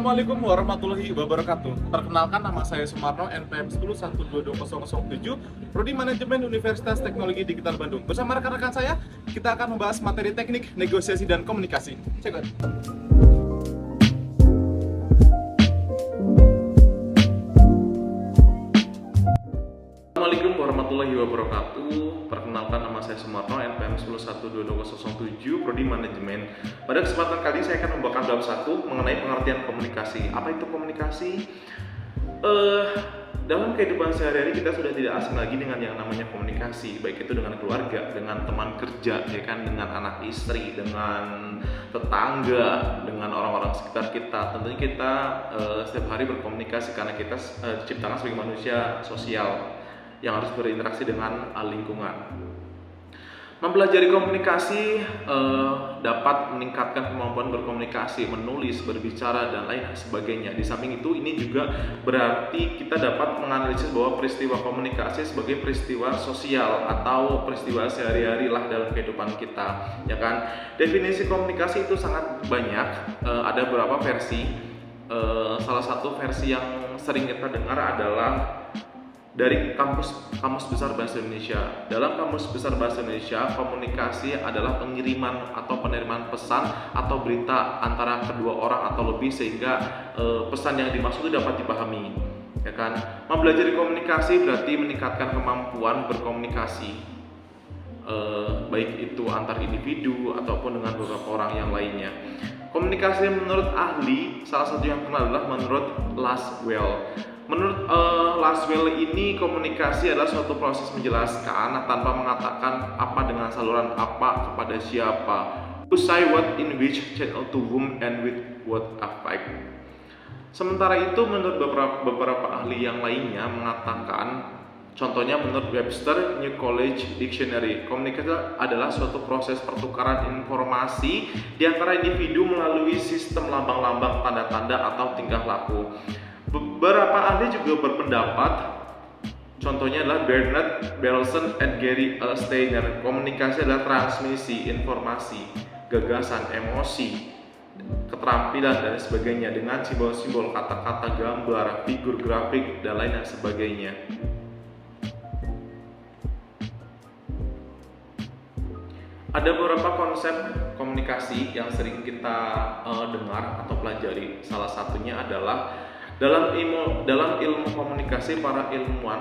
Assalamualaikum warahmatullahi wabarakatuh. Perkenalkan, nama saya Sumarno, NPM 10122007, Prodi Manajemen Universitas Teknologi Digital Bandung. Bersama rekan-rekan saya, kita akan membahas materi teknik, negosiasi, dan komunikasi. Check it. Assalamualaikum warahmatullahi wabarakatuh. Perkenalkan, nama saya Sumarno, NPM 10122007, Prodi Manajemen. Pada kesempatan kali saya akan membawakan bab 1 mengenai pengertian komunikasi. Apa itu komunikasi? Dalam kehidupan sehari-hari kita sudah tidak asing lagi dengan yang namanya komunikasi, baik itu dengan keluarga, dengan teman kerja, ya kan, dengan anak istri, dengan tetangga, dengan orang-orang sekitar kita. Tentunya kita setiap hari berkomunikasi karena kita diciptakan sebagai manusia sosial yang harus berinteraksi dengan lingkungan. Mempelajari komunikasi dapat meningkatkan kemampuan berkomunikasi, menulis, berbicara, dan lain sebagainya. Di samping itu, ini juga berarti kita dapat menganalisis bahwa peristiwa komunikasi sebagai peristiwa sosial atau peristiwa sehari-hari lah dalam kehidupan kita, ya kan? Definisi komunikasi itu sangat banyak, ada beberapa versi. Salah satu versi yang sering kita dengar adalah dari Kamus Besar Bahasa Indonesia. Dalam Kamus Besar Bahasa Indonesia, komunikasi adalah pengiriman atau penerimaan pesan atau berita antara kedua orang atau lebih sehingga pesan yang dimaksud itu dapat dipahami, ya kan? Mempelajari komunikasi berarti meningkatkan kemampuan berkomunikasi, baik itu antar individu ataupun dengan beberapa orang yang lainnya. Komunikasi menurut ahli, salah satu yang terkenal adalah menurut Laswell. Menurut Laswell ini, komunikasi adalah suatu proses menjelaskan tanpa mengatakan apa dengan saluran apa kepada siapa, to say what in which channel to whom and with what effect. Sementara itu, menurut beberapa ahli yang lainnya mengatakan, contohnya menurut Webster New College Dictionary, komunikasi adalah suatu proses pertukaran informasi di antara individu melalui sistem lambang-lambang, tanda-tanda, atau tingkah laku. Beberapa ahli juga berpendapat, contohnya adalah Bernard Belson dan Gary L. Steiner, komunikasi adalah transmisi informasi, gagasan, emosi, keterampilan, dan sebagainya dengan simbol-simbol, kata-kata, gambar, figur grafik, dan lain sebagainya. Ada beberapa konsep komunikasi yang sering kita dengar atau pelajari. Salah satunya adalah dalam ilmu komunikasi, para ilmuwan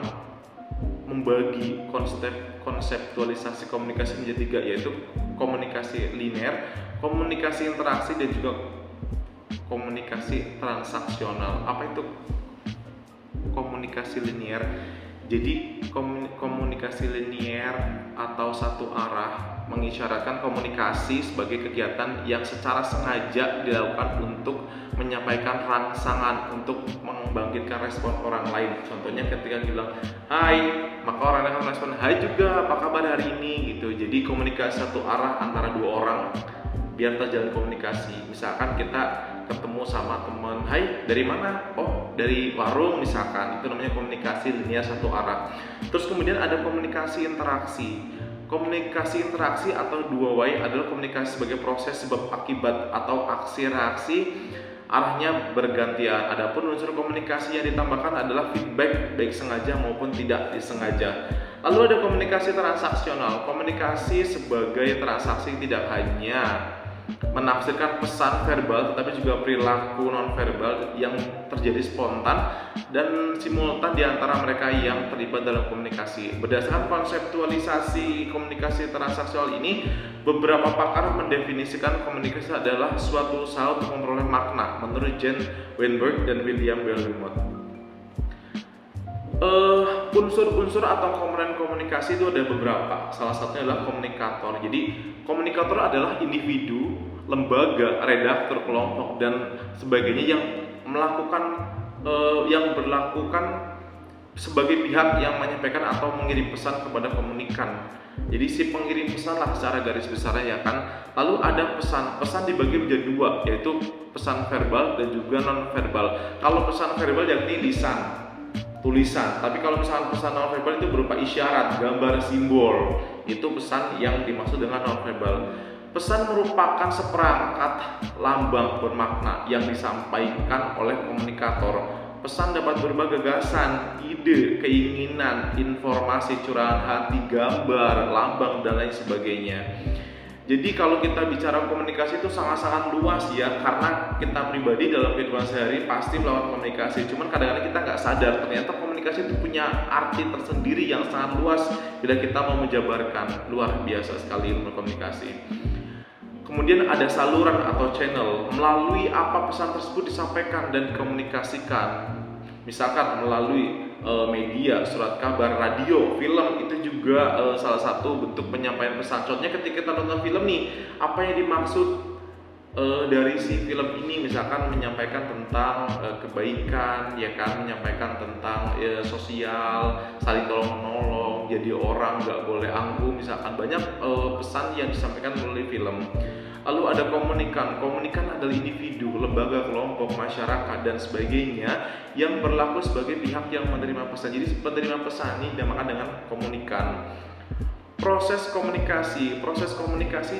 membagi konseptualisasi komunikasi menjadi 3, yaitu komunikasi linear, komunikasi interaksi, dan juga komunikasi transaksional. Apa itu komunikasi linear? Jadi komunikasi linear atau satu arah mengisyaratkan komunikasi sebagai kegiatan yang secara sengaja dilakukan untuk menyampaikan rangsangan untuk membangkitkan respon orang lain. Contohnya ketika bilang hai, maka orang akan respon hai juga, apa kabar hari ini, gitu. Jadi komunikasi satu arah antara dua orang biar terjalin komunikasi. Misalkan kita ketemu sama teman, hai dari mana? Oh dari warung misalkan, itu namanya komunikasi linear satu arah. Terus kemudian ada komunikasi interaksi. Komunikasi interaksi atau dua way adalah komunikasi sebagai proses sebab akibat atau aksi reaksi, arahnya bergantian. Adapun unsur komunikasi yang ditambahkan adalah feedback, baik sengaja maupun tidak disengaja. Lalu ada komunikasi transaksional. Komunikasi sebagai transaksi tidak hanya menafsirkan pesan verbal tetapi juga perilaku non-verbal yang terjadi spontan dan simultan di antara mereka yang terlibat dalam komunikasi. Berdasarkan konseptualisasi komunikasi transaksional ini, beberapa pakar mendefinisikan komunikasi adalah suatu usaha untuk memperoleh makna menurut Jan Weinberg dan William Belmont. Unsur-unsur atau komponen komunikasi itu ada beberapa. Salah satunya adalah komunikator. Jadi komunikator adalah individu, lembaga, redaktur, kelompok, dan sebagainya yang berlakukan sebagai pihak yang menyampaikan atau mengirim pesan kepada komunikan. Jadi si pengirim pesan lah secara garis besarnya, ya kan. Lalu ada pesan dibagi menjadi 2, yaitu pesan verbal dan juga non verbal. Kalau pesan verbal yakni lisan, tulisan, tapi kalau misalnya pesan non verbal itu berupa isyarat, gambar, simbol. Itu pesan yang dimaksud dengan non verbal. Pesan merupakan seperangkat lambang bermakna yang disampaikan oleh komunikator. Pesan dapat berupa gagasan, ide, keinginan, informasi, curahan hati, gambar, lambang, dan lain sebagainya. Jadi kalau kita bicara komunikasi itu sangat-sangat luas ya, karena kita pribadi dalam kehidupan sehari pasti melakukan komunikasi. Cuman kadang-kadang kita nggak sadar ternyata komunikasi itu punya arti tersendiri yang sangat luas bila kita mau menjabarkan. Luar biasa sekali ilmu komunikasi. Kemudian ada saluran atau channel melalui apa pesan tersebut disampaikan dan dikomunikasikan. Misalkan melalui media, surat kabar, radio, film, itu juga salah satu bentuk penyampaian pesan. Contohnya ketika kita nonton film nih, apa yang dimaksud dari si film ini, misalkan menyampaikan tentang kebaikan, ya kan, menyampaikan tentang sosial, saling tolong-menolong, jadi orang nggak boleh angkuh, misalkan banyak pesan yang disampaikan melalui film. Lalu ada komunikan adalah individu, lembaga, kelompok, masyarakat, dan sebagainya yang berlaku sebagai pihak yang menerima pesan. Jadi penerima pesan ini dinamakan dengan komunikan. Proses komunikasi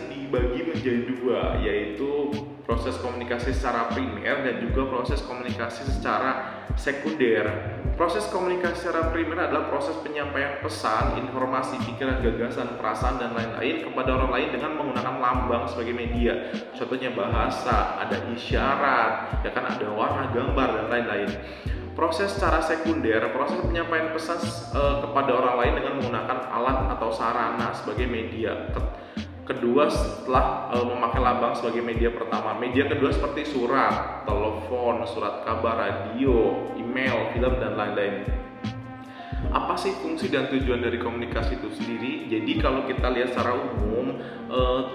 dibagi menjadi dua, yaitu proses komunikasi secara primer dan juga proses komunikasi secara sekunder. Proses komunikasi secara primer adalah proses penyampaian pesan, informasi, pikiran, gagasan, perasaan, dan lain-lain kepada orang lain dengan menggunakan lambang sebagai media. Contohnya bahasa, ada isyarat, ya kan, ada warna, gambar, dan lain-lain. Proses secara sekunder, proses penyampaian pesan kepada orang lain dengan menggunakan alat atau sarana sebagai media. Kedua, setelah memakai lambang sebagai media pertama. Media kedua seperti surat, telepon, surat kabar, radio, email, film, dan lain-lain. Apa sih fungsi dan tujuan dari komunikasi itu sendiri? Jadi kalau kita lihat secara umum,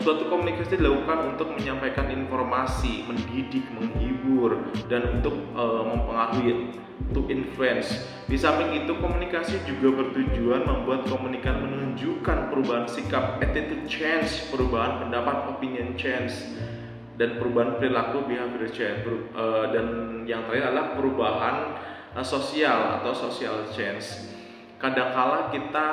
suatu komunikasi dilakukan untuk menyampaikan informasi, mendidik, menghibur, dan untuk mempengaruhi, to influence. Di samping itu, komunikasi juga bertujuan membuat komunikan menunjukkan perubahan sikap, attitude change, perubahan pendapat, opinion change, dan perubahan perilaku, behavior change, dan yang terakhir adalah perubahan sosial atau social change. Kadangkala kita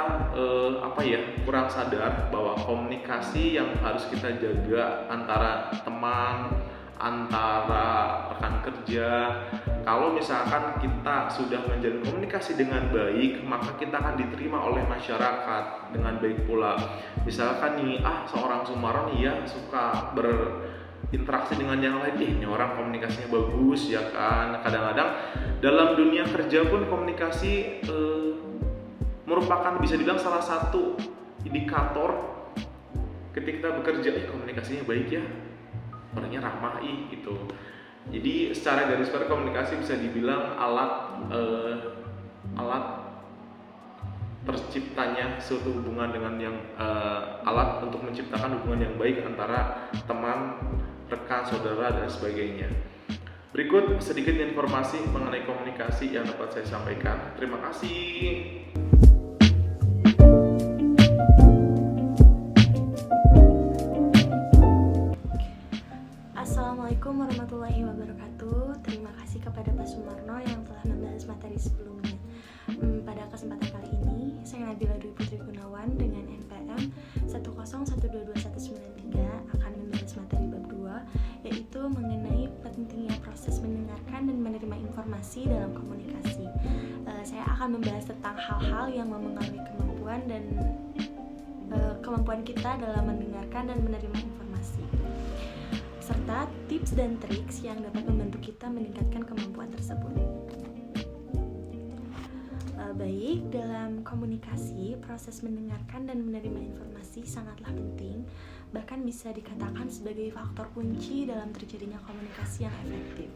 kurang sadar bahwa komunikasi yang harus kita jaga antara teman, antara rekan kerja, kalau misalkan kita sudah menjalin komunikasi dengan baik, maka kita akan diterima oleh masyarakat dengan baik pula. Misalkan nih, seorang Sumaron suka berinteraksi dengan yang lain, ini orang komunikasinya bagus, ya kan. Kadang-kadang dalam dunia kerja pun komunikasi merupakan bisa dibilang salah satu indikator ketika kita bekerja, komunikasinya baik ya, orangnya ramah gitu. Jadi secara garis besar komunikasi bisa dibilang alat terciptanya suatu hubungan dengan yang alat untuk menciptakan hubungan yang baik antara teman, rekan, saudara, dan sebagainya. Berikut sedikit informasi mengenai komunikasi yang dapat saya sampaikan. Terima kasih. Assalamualaikum warahmatullahi wabarakatuh. Terima kasih kepada Pak Sumarno yang telah membahas materi sebelumnya. Pada kesempatan kali ini, saya Nabila Dwi Putri Gunawan dengan NPM 101221193 akan membahas materi bab 2, yaitu mengenai pentingnya proses mendengarkan dan menerima informasi dalam komunikasi. Saya akan membahas tentang hal-hal yang mempengaruhi kemampuan kita dalam mendengarkan dan menerima informasi, serta tips dan triks yang dapat membantu kita meningkatkan kemampuan tersebut. Baik, dalam komunikasi, proses mendengarkan dan menerima informasi sangatlah penting, bahkan bisa dikatakan sebagai faktor kunci dalam terjadinya komunikasi yang efektif.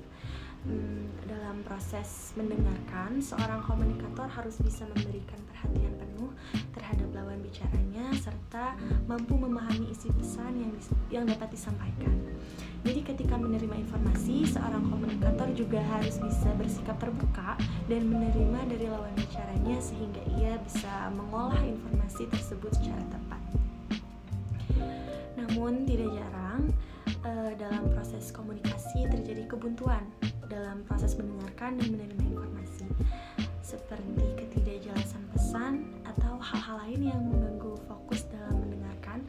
Dalam proses mendengarkan, seorang komunikator harus bisa memberikan perhatian penuh terhadap lawan bicaranya serta mampu memahami isi pesan yang dapat disampaikan. Jadi ketika menerima informasi, seorang komunikator juga harus bisa bersikap terbuka dan menerima dari lawan bicaranya sehingga ia bisa mengolah informasi tersebut secara tepat. Namun tidak jarang dalam proses komunikasi terjadi kebuntuan dalam proses mendengarkan dan menerima informasi, seperti ketidakjelasan pesan atau hal-hal lain yang mengganggu fokus dalam mendengarkan.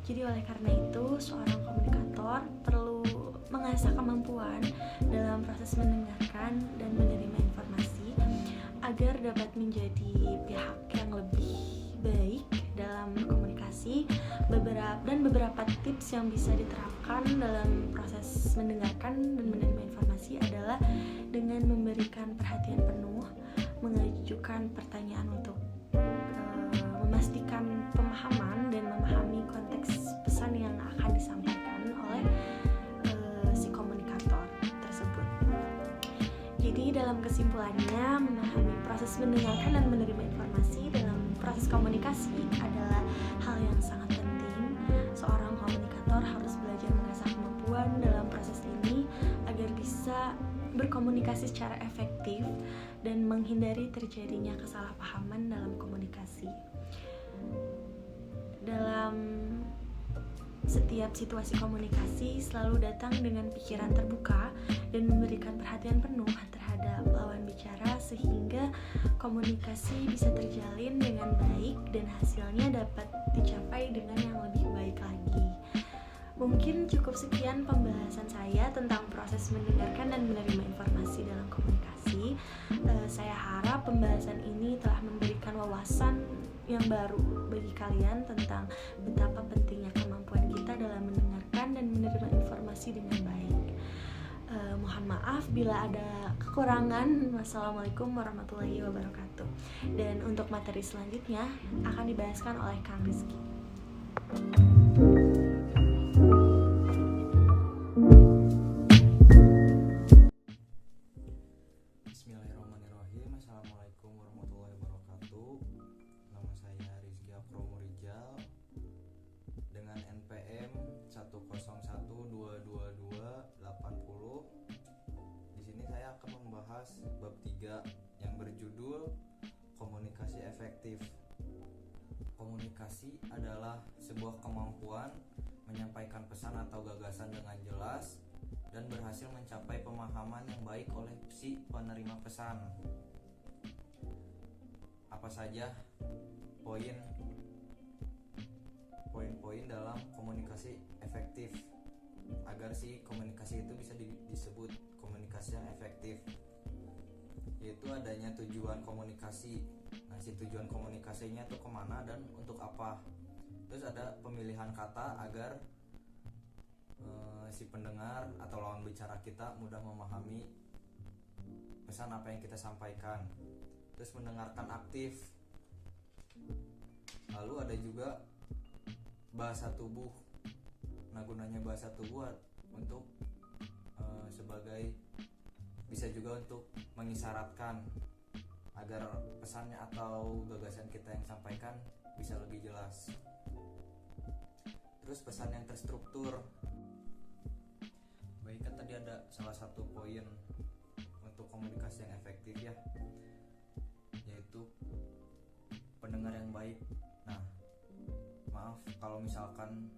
Jadi oleh karena itu, seorang komunikator perlu mengasah kemampuan dalam proses mendengarkan dan menerima informasi agar dapat menjadi pihak yang lebih baik dalam berkomunikasi. Beberapa tips yang bisa diterapkan dalam proses mendengarkan dan menerima informasi adalah dengan memberikan perhatian penuh, mengajukan pertanyaan untuk memastikan pemahaman dan memahami konteks pesan yang akan disampaikan oleh si komunikator tersebut. Jadi dalam kesimpulannya, memahami proses mendengarkan dan menerima informasi dalam proses komunikasi adalah hal yang sangat penting. Seorang komunikator harus belajar mengasah kemampuan dalam proses ini agar bisa berkomunikasi secara efektif dan menghindari terjadinya kesalahpahaman dalam komunikasi. Dalam setiap situasi komunikasi selalu datang dengan pikiran terbuka dan memberikan perhatian penuh terhadap lawan bicara sehingga komunikasi bisa terjalin dengan baik dan hasilnya dapat dicapai dengan yang lebih baik lagi. Mungkin cukup sekian pembahasan saya tentang proses mendengarkan dan menerima informasi dalam komunikasi. Saya harap pembahasan ini telah memberikan wawasan yang baru bagi kalian tentang betapa pentingnya kemampuan kita dalam mendengarkan dan menerima informasi dengan baik. Mohon maaf bila ada kekurangan. Wassalamualaikum warahmatullahi wabarakatuh. Dan untuk materi selanjutnya akan dibahaskan oleh Kang Rizky. Bismillahirrahmanirrahim. Assalamualaikum warahmatullahi wabarakatuh. Nama saya Rizky Akromurijal dengan NPM 101222280. Di sini saya akan membahas bab 3 yang berjudul komunikasi efektif. Komunikasi adalah sebuah kemampuan menyampaikan pesan atau gagasan dengan jelas dan berhasil mencapai pemahaman yang baik oleh si penerima pesan. Apa saja poin-poin dalam komunikasi efektif agar si komunikasi itu bisa disebut komunikasi yang efektif? Yaitu adanya tujuan komunikasi. Nah, si tujuan komunikasinya tuh kemana dan untuk apa? Terus ada pemilihan kata agar si pendengar atau lawan bicara kita mudah memahami pesan apa yang kita sampaikan. Terus mendengarkan aktif. Lalu ada juga bahasa tubuh. Nah, gunanya bahasa tubuh untuk sebagai bisa juga untuk mengisyaratkan agar pesannya atau gagasan kita yang sampaikan bisa lebih jelas. Terus pesan yang terstruktur. Baik, kan tadi ada salah satu poin untuk komunikasi yang efektif ya, yaitu pendengar yang baik. Nah, maaf kalau misalkan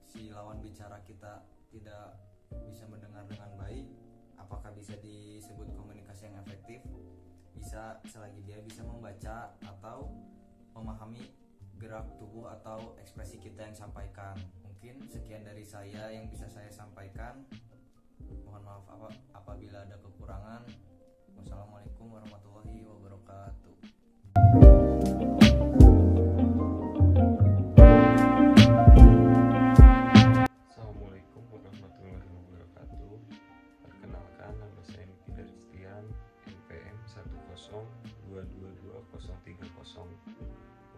si lawan bicara kita tidak bisa mendengar dengan baik, apakah bisa disebut komunikasi yang efektif? Bisa selagi dia bisa membaca atau memahami gerak tubuh atau ekspresi kita yang sampaikan. Mungkin sekian dari saya yang bisa saya sampaikan. Mohon maaf apabila ada kekurangan. Wassalamualaikum warahmatullahi wabarakatuh. Assalamualaikum warahmatullahi wabarakatuh. Perkenalkan, nama saya Nikita Riztian, NPM 102222030.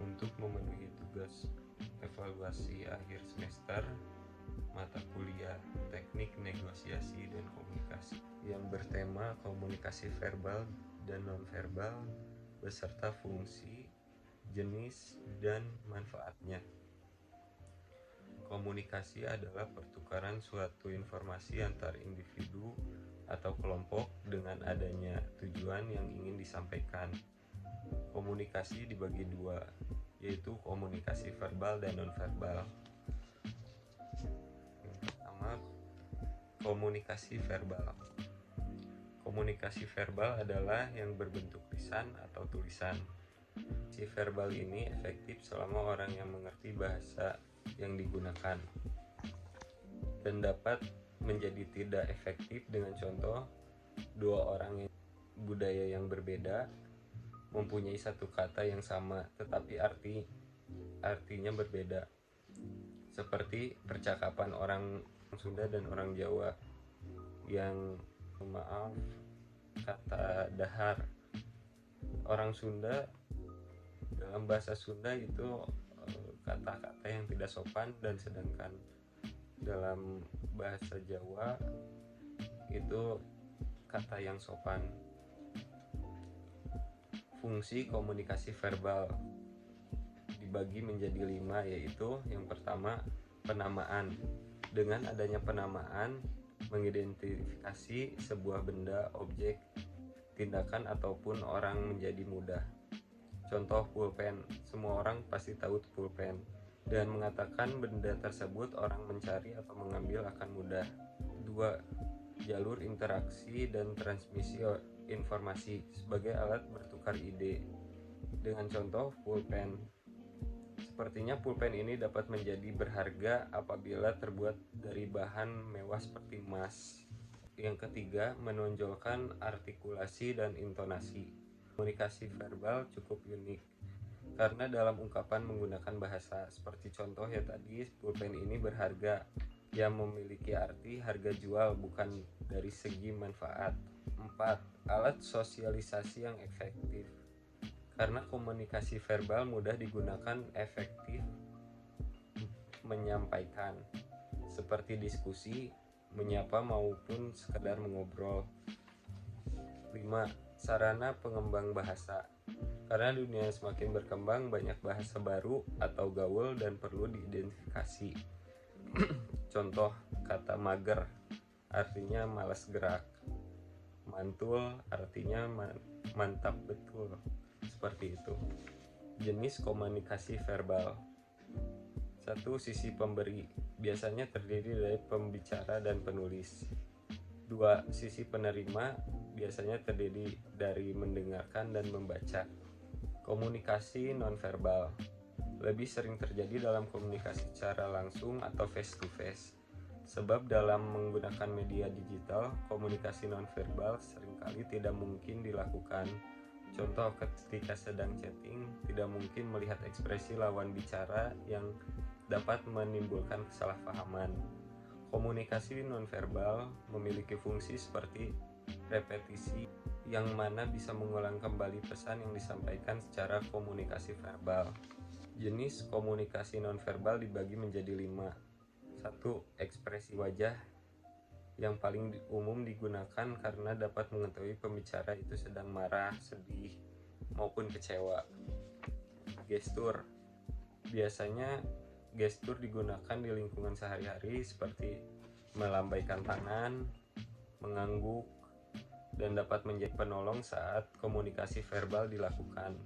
Untuk memenuhi tugas evaluasi akhir semester mata kuliah Teknik Negosiasi dan Komunikasi yang bertema komunikasi verbal dan nonverbal beserta fungsi, jenis, dan manfaatnya. Komunikasi adalah pertukaran suatu informasi antar individu atau kelompok dengan adanya tujuan yang ingin disampaikan. Komunikasi dibagi dua, yaitu komunikasi verbal dan nonverbal. Yang pertama, komunikasi verbal. Komunikasi verbal adalah yang berbentuk lisan atau tulisan, Si verbal ini efektif selama orang yang mengerti bahasa yang digunakan, dan dapat menjadi tidak efektif dengan contoh dua orang yang budaya yang berbeda mempunyai satu kata yang sama tetapi artinya berbeda, seperti percakapan orang Sunda dan orang Jawa yang kata dahar. Orang Sunda dalam bahasa Sunda itu kata-kata yang tidak sopan, dan sedangkan dalam bahasa Jawa itu kata yang sopan. Fungsi komunikasi verbal dibagi menjadi 5, yaitu yang pertama penamaan. Dengan adanya penamaan, mengidentifikasi sebuah benda, objek, tindakan ataupun orang menjadi mudah. Contoh pulpen, semua orang pasti tahu pulpen. Dengan mengatakan benda tersebut, orang mencari atau mengambil akan mudah. 2. Jalur interaksi dan transmisi informasi sebagai alat bertukar ide. Dengan contoh pulpen, sepertinya pulpen ini dapat menjadi berharga apabila terbuat dari bahan mewah seperti emas. Yang ketiga, menonjolkan artikulasi dan intonasi. Komunikasi verbal cukup unik karena dalam ungkapan menggunakan bahasa, seperti contoh ya tadi, pulpen ini berharga, yang memiliki arti harga jual, bukan dari segi manfaat. 4. Alat sosialisasi yang efektif. Karena komunikasi verbal mudah digunakan, efektif menyampaikan, seperti diskusi, menyapa maupun sekedar mengobrol. 5. Sarana pengembang bahasa. Karena dunia semakin berkembang, banyak bahasa baru atau gaul dan perlu diidentifikasi. Contoh kata mager artinya malas gerak, mantul artinya mantap betul, seperti itu. Jenis komunikasi verbal. 1. Sisi pemberi, biasanya terdiri dari pembicara dan penulis. 2. Sisi penerima, biasanya terdiri dari mendengarkan dan membaca. Komunikasi nonverbal lebih sering terjadi dalam komunikasi secara langsung atau face to face. Sebab dalam menggunakan media digital, komunikasi nonverbal seringkali tidak mungkin dilakukan. Contoh, ketika sedang chatting, tidak mungkin melihat ekspresi lawan bicara yang dapat menimbulkan kesalahpahaman. Komunikasi nonverbal memiliki fungsi seperti repetisi, yang mana bisa mengulang kembali pesan yang disampaikan secara komunikasi verbal. Jenis komunikasi nonverbal dibagi menjadi 5. 1. Ekspresi wajah, yang paling umum digunakan karena dapat mengetahui pembicara itu sedang marah, sedih, maupun kecewa. Gestur, biasanya gestur digunakan di lingkungan sehari-hari seperti melambaikan tangan, mengangguk, dan dapat menjadi penolong saat komunikasi verbal dilakukan.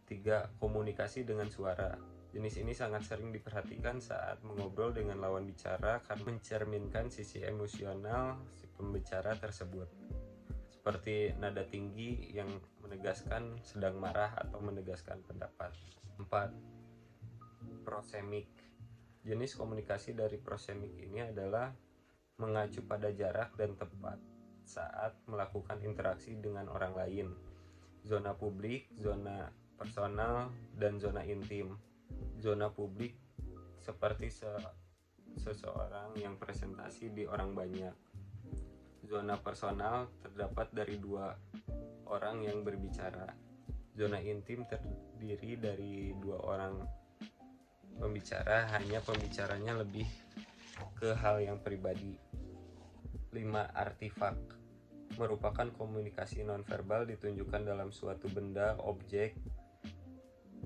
3. Komunikasi dengan suara. Jenis ini sangat sering diperhatikan saat mengobrol dengan lawan bicara karena mencerminkan sisi emosional si pembicara tersebut, seperti nada tinggi yang menegaskan sedang marah atau menegaskan pendapat. 4. Prosemik. Jenis komunikasi dari prosemik ini adalah mengacu pada jarak dan tepat saat melakukan interaksi dengan orang lain. Zona publik, zona personal, dan zona intim. Zona publik seperti seseorang yang presentasi di orang banyak. Zona personal terdapat dari 2 orang yang berbicara. Zona intim terdiri dari 2 orang pembicara, hanya pembicaranya lebih ke hal yang pribadi. 5. Artifak merupakan komunikasi nonverbal ditunjukkan dalam suatu benda, objek,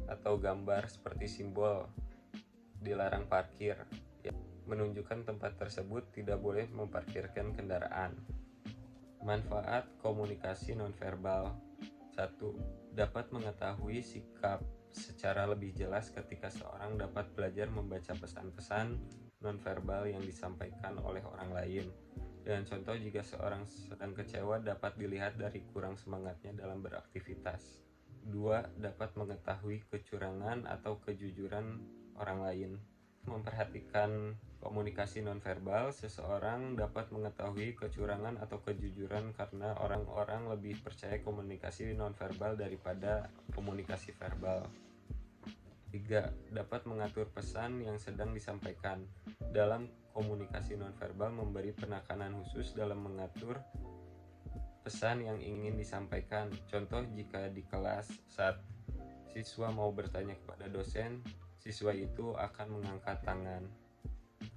atau gambar seperti simbol dilarang parkir, menunjukkan tempat tersebut tidak boleh memparkirkan kendaraan. Manfaat komunikasi nonverbal. 1. Dapat mengetahui sikap secara lebih jelas ketika seorang dapat belajar membaca pesan-pesan nonverbal yang disampaikan oleh orang lain. Dengan contoh, jika seorang sedang kecewa dapat dilihat dari kurang semangatnya dalam beraktivitas. 2. Dapat mengetahui kecurangan atau kejujuran orang lain. Memperhatikan komunikasi nonverbal, seseorang dapat mengetahui kecurangan atau kejujuran karena orang-orang lebih percaya komunikasi nonverbal daripada komunikasi verbal. 3. Dapat mengatur pesan yang sedang disampaikan. Dalam komunikasi nonverbal memberi penekanan khusus dalam mengatur pesan yang ingin disampaikan. Contoh, jika di kelas saat siswa mau bertanya kepada dosen, siswa itu akan mengangkat tangan.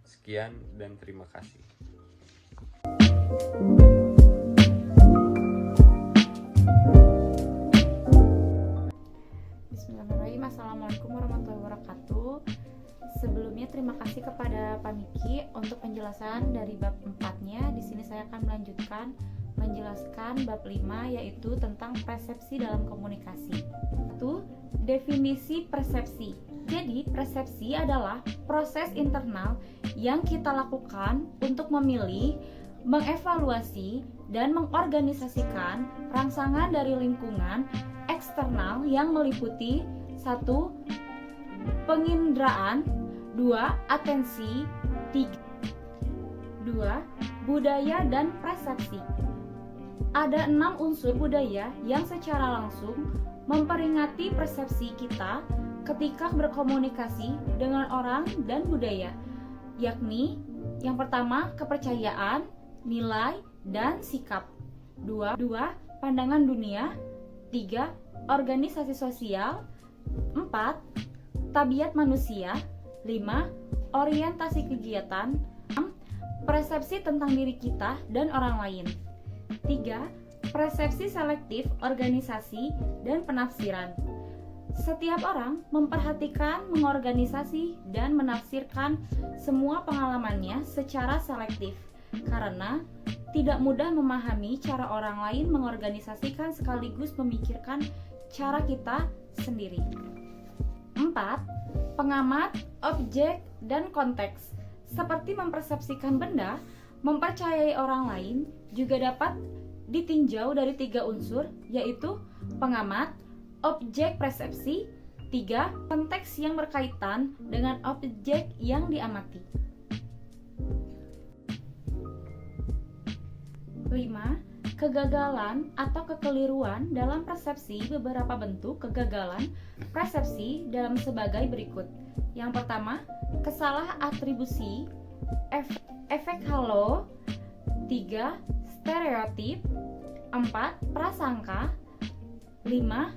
Sekian dan terima kasih. Bismillahirrahmanirrahim. Assalamualaikum warahmatullahi wabarakatuh. Sebelumnya terima kasih kepada Pak Miki untuk penjelasan dari bab 4-nya. Di sini saya akan menjelaskan bab 5, yaitu tentang persepsi dalam komunikasi. 1. Definisi persepsi. Jadi, persepsi adalah proses internal yang kita lakukan untuk memilih, mengevaluasi, dan mengorganisasikan rangsangan dari lingkungan eksternal yang meliputi 1. Penginderaan, 2. Atensi, 3. 2. Budaya dan persepsi. Ada 6 unsur budaya yang secara langsung memperingati persepsi kita ketika berkomunikasi dengan orang dan budaya, yakni yang pertama kepercayaan, nilai, dan sikap. 2. Pandangan dunia. 3. Organisasi sosial. 4. Tabiat manusia. 5. Orientasi kegiatan. 6. Persepsi tentang diri kita dan orang lain. 3. Persepsi selektif, organisasi, dan penafsiran. Setiap orang memperhatikan, mengorganisasi, dan menafsirkan semua pengalamannya secara selektif karena tidak mudah memahami cara orang lain mengorganisasikan sekaligus memikirkan cara kita sendiri. 4. Pengamat, objek, dan konteks. Seperti mempersepsikan benda, mempercayai orang lain juga dapat ditinjau dari 3 unsur, yaitu pengamat, objek persepsi, 3. Konteks yang berkaitan dengan objek yang diamati. 5. Kegagalan atau kekeliruan dalam persepsi. Beberapa bentuk kegagalan persepsi dalam sebagai berikut. Yang pertama, kesalah atribusi, efek halo. 3. Stereotip. 4. Prasangka. 5.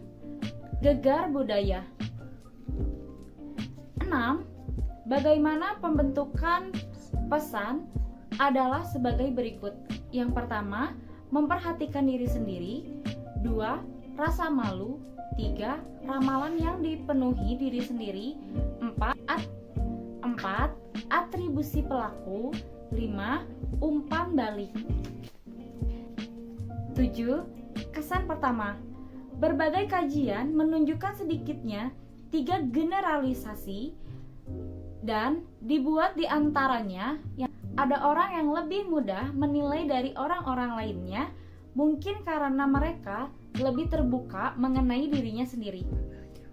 Gegar budaya. 6. Bagaimana pembentukan pesan adalah sebagai berikut. Yang pertama, memperhatikan diri sendiri. 2. Rasa malu. 3. Ramalan yang dipenuhi diri sendiri. 4. Atribusi pelaku. 5. Umpan balik. 7. Kesan pertama. Berbagai kajian menunjukkan sedikitnya 3 generalisasi dan dibuat di antaranya yang ada orang yang lebih mudah menilai dari orang-orang lainnya, mungkin karena mereka lebih terbuka mengenai dirinya sendiri.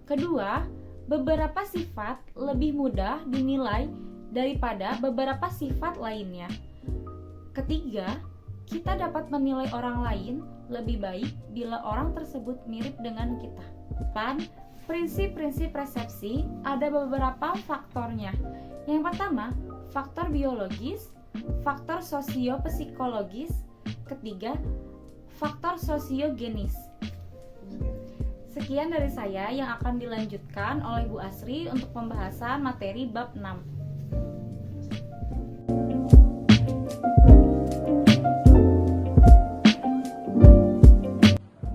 Kedua, beberapa sifat lebih mudah dinilai daripada beberapa sifat lainnya. Ketiga, kita dapat menilai orang lain lebih baik bila orang tersebut mirip dengan kita. 8. Prinsip-prinsip persepsi ada beberapa faktornya. Yang pertama, faktor biologis, faktor sosio-psikologis. Ketiga, faktor sosiogenis. Sekian dari saya yang akan dilanjutkan oleh Bu Asri untuk pembahasan materi bab 6.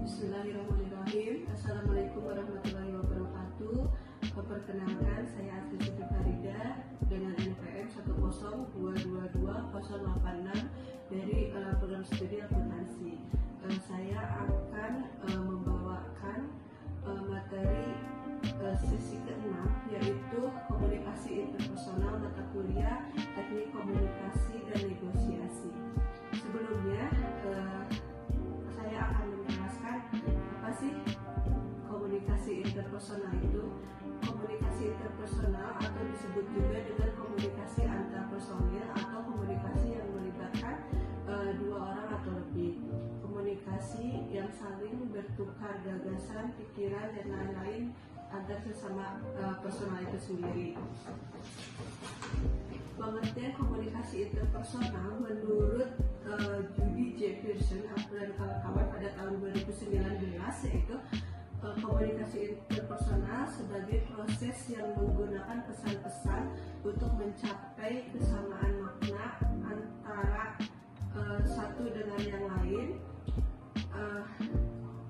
Bismillahirrahmanirrahim. Assalamualaikum warahmatullahi wabarakatuh. Perkenalkan, saya Asri Siti Farida dengan NPM 10222-086 dari program studi akuntansi. Saya akan membawakan materi sesi ke-6, yaitu komunikasi interpersonal mata kuliah teknik komunikasi dan negosiasi. Sebelumnya saya akan menjelaskan apa sih komunikasi komunikasi interpersonal itu? Komunikasi interpersonal atau disebut juga dengan komunikasi antar personil atau komunikasi yang melibatkan dua orang atau lebih. Komunikasi yang saling bertukar gagasan, pikiran, dan lain-lain antar sesama personal itu sendiri. Pengertian komunikasi interpersonal menurut Judy J. Pearson dan kawan-kawan pada tahun 2019 yaitu komunikasi interpersonal sebagai proses yang menggunakan pesan-pesan untuk mencapai kesamaan makna antara satu dengan yang lain,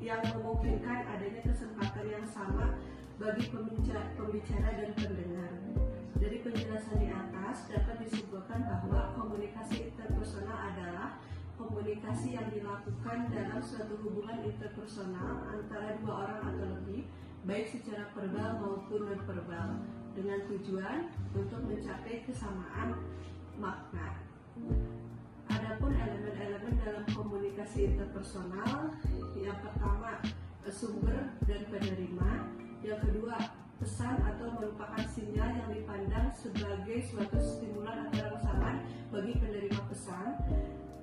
yang memungkinkan adanya kesempatan yang sama bagi pembicara dan pendengar. Dari penjelasan di atas dapat disimpulkan bahwa komunikasi interpersonal adalah komunikasi yang dilakukan dalam suatu hubungan interpersonal antara dua orang atau lebih, baik secara verbal maupun non-verbal, dengan tujuan untuk mencapai kesamaan makna. Adapun elemen-elemen dalam komunikasi interpersonal, yang pertama sumber dan penerima, yang kedua pesan atau merupakan sinyal yang dipandang sebagai suatu stimulan atau rangsangan bagi penerima pesan.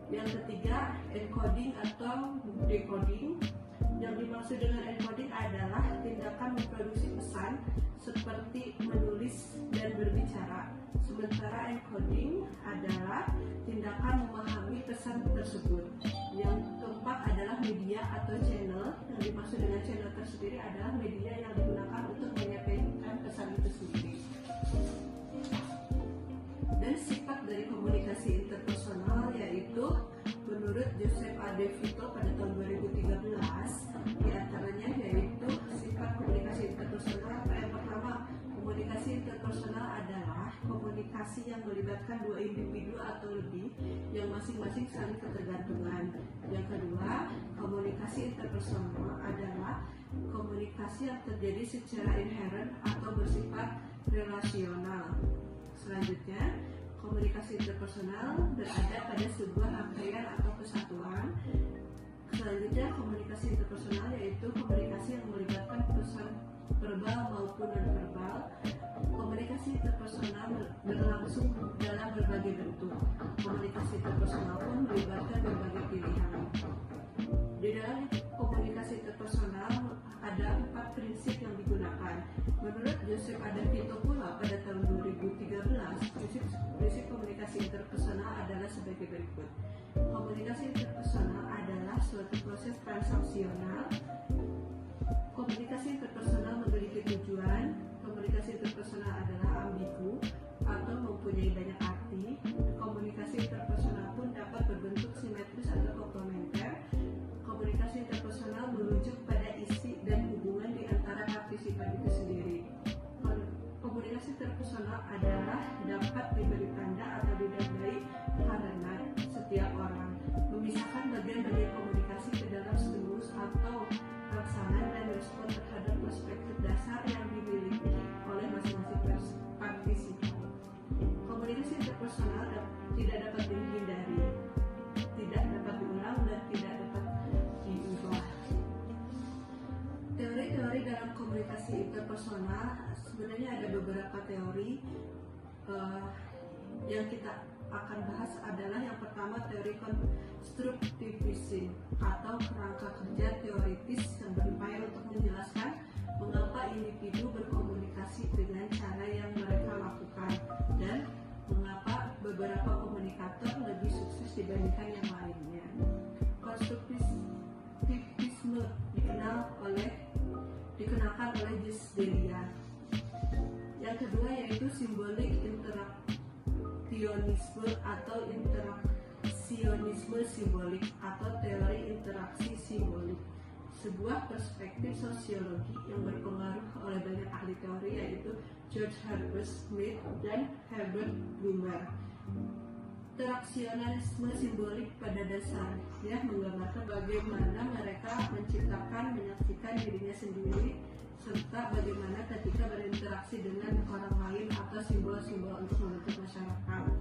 Yang ketiga, encoding atau decoding. Yang dimaksud dengan encoding adalah tindakan memproduksi pesan seperti menulis dan berbicara. Sementara encoding adalah tindakan memahami pesan tersebut. Yang keempat adalah media atau channel. Yang dimaksud dengan channel tersendiri adalah media yang digunakan untuk menyampaikan pesan itu sendiri. Dan sifat dari komunikasi interpersonal yaitu menurut Joseph A. De Vito pada tahun 2013, diantaranya yaitu sifat komunikasi interpersonal. Yang pertama, komunikasi interpersonal adalah komunikasi yang melibatkan dua individu atau lebih yang masing-masing saling ketergantungan. Yang kedua, komunikasi interpersonal adalah komunikasi yang terjadi secara inherent atau bersifat relasional. Selanjutnya, komunikasi interpersonal berada pada sebuah rangkaian atau kesatuan. Selanjutnya, komunikasi interpersonal yaitu komunikasi yang melibatkan pesan verbal maupun non-verbal. Komunikasi interpersonal berlangsung dalam berbagai bentuk. Komunikasi interpersonal pun melibatkan berbagai pilihan. Di dalam komunikasi interpersonal ada 4 prinsip yang digunakan. Menurut Joseph A. De Vito pula pada tahun 2013, prinsip komunikasi interpersonal adalah sebagai berikut. Komunikasi interpersonal adalah suatu proses transaksional. Komunikasi interpersonal memiliki tujuan. Komunikasi interpersonal adalah ambigu atau mempunyai banyak arti. Komunikasi interpersonal pun dapat berbentuk simetris atau komplementer. Komunikasi interpersonal merujuk pada isi dan hubungan di antara partisipan itu sendiri. Komunikasi interpersonal adalah dapat diberi tanda atau didandai karena setiap orang memisahkan bagian-bagian komunikasi ke dalam stimulus atau rangsangan dan respon terhadap perspektif dasar yang dimiliki oleh masing-masing partisipan. Komunikasi interpersonal tidak dapat dihindari, tidak dapat diulang dan tidak dapat diubah. Teori-teori dalam komunikasi interpersonal, sebenarnya ada beberapa teori yang kita akan bahas adalah yang pertama teori konstruktivisme atau kerangka kerja teoritis yang berupaya untuk menjelaskan mengapa individu berkomunikasi dengan cara yang mereka lakukan dan mengapa beberapa komunikator lebih sukses dibandingkan yang lainnya. Konstruktivisme dikenalkan oleh Gilles Delia. Yang kedua yaitu simbolik interaksionisme atau interaksionisme simbolik atau teori interaksi simbolik, sebuah perspektif sosiologi yang berpengaruh oleh banyak ahli teori yaitu George Herbert Smith dan Herbert Blumer. Interaksionalisme simbolik pada dasarnya menggambarkan bagaimana mereka menciptakan, menyaksikan dirinya sendiri, serta bagaimana ketika berinteraksi dengan orang lain atau simbol-simbol untuk membentuk masyarakat.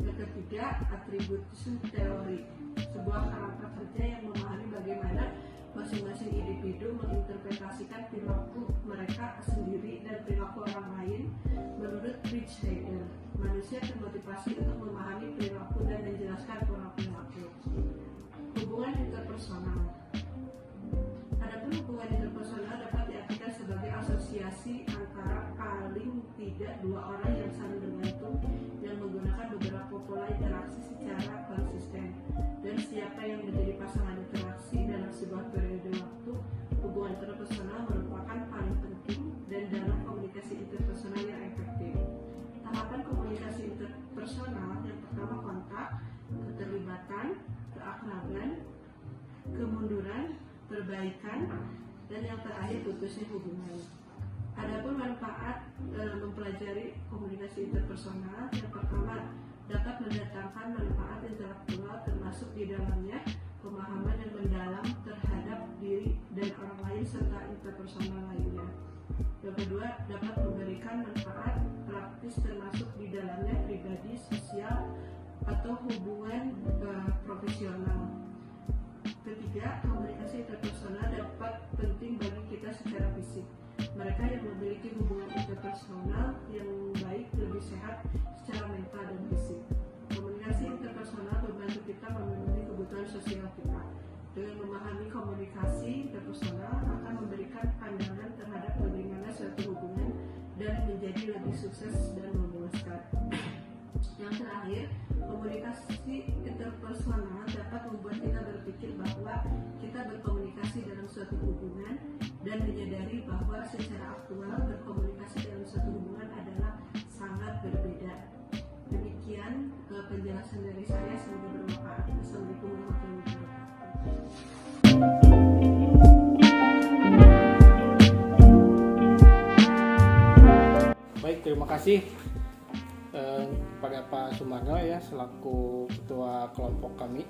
Yang ketiga, attribution theory, sebuah kerangka kerja yang memahami bagaimana masing-masing individu menginterpretasikan perilaku mereka sendiri dan perilaku orang lain. Menurut Rich Heider, manusia termotivasi untuk memahami perilaku dan menjelaskan pola perilaku. Hubungan interpersonal. Adapun hubungan interpersonal dapat diartikan sebagai asosiasi antara paling tidak dua orang yang saling bergantung yang menggunakan beberapa pola interaksi secara konsisten. Dan siapa yang menjadi pasangan interaksi dalam sebuah periode waktu, hubungan interpersonal merupakan paling penting dan dalam komunikasi interpersonal yang efektif. Tahapan komunikasi interpersonal yang pertama kontak, keterlibatan, keakraban, kemunduran, perbaikan, dan yang terakhir putusnya hubungan. Adapun manfaat mempelajari komunikasi interpersonal, yang pertama dapat mendatangkan manfaat intelektual termasuk di dalamnya pemahaman yang mendalam terhadap diri dan orang lain serta interpersonal lainnya. Yang kedua dapat memberikan manfaat praktis termasuk di dalamnya pribadi, sosial, atau hubungan profesional. Ketiga, komunikasi interpersonal dapat penting bagi kita secara fisik. Mereka yang memiliki hubungan interpersonal yang baik lebih sehat secara mental dan fisik. Komunikasi interpersonal membantu kita memenuhi kebutuhan sosial kita. Dengan memahami komunikasi interpersonal akan memberikan pandangan terhadap bagaimana suatu hubungan dan menjadi lebih sukses dan memuaskan. Yang terakhir, komunikasi interpersonal dapat membuat kita berpikir bahwa kita berkomunikasi dalam suatu hubungan dan menyadari bahwa secara aktual berkomunikasi dalam suatu hubungan adalah sangat berbeda. Demikian penjelasan dari saya, semoga bermanfaat. Assalamualaikum warahmatullahi wabarakatuh. Baik, terima kasih kepada Pak Sumarno ya selaku ketua kelompok kami.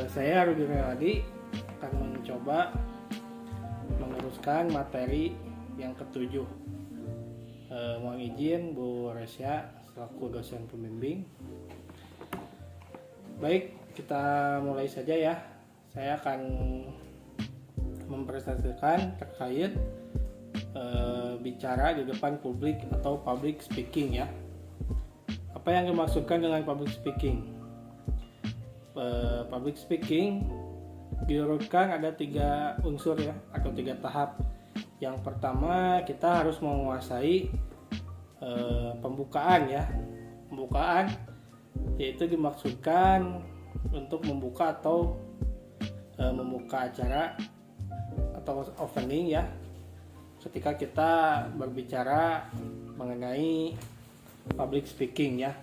Saya Rudi Meladi akan mencoba meneruskan materi yang ketujuh. Mohon izin Bu Resya selaku dosen pembimbing. Baik, kita mulai saja ya. Saya akan mempresentasikan terkait bicara di depan publik atau public speaking ya. Apa yang dimaksudkan dengan public speaking? Public speaking diurutkan ada 3 unsur ya atau 3 tahap. Yang pertama kita harus menguasai pembukaan ya. Pembukaan yaitu dimaksudkan untuk membuka atau membuka acara atau opening ya. Ketika kita berbicara mengenai public speaking ya.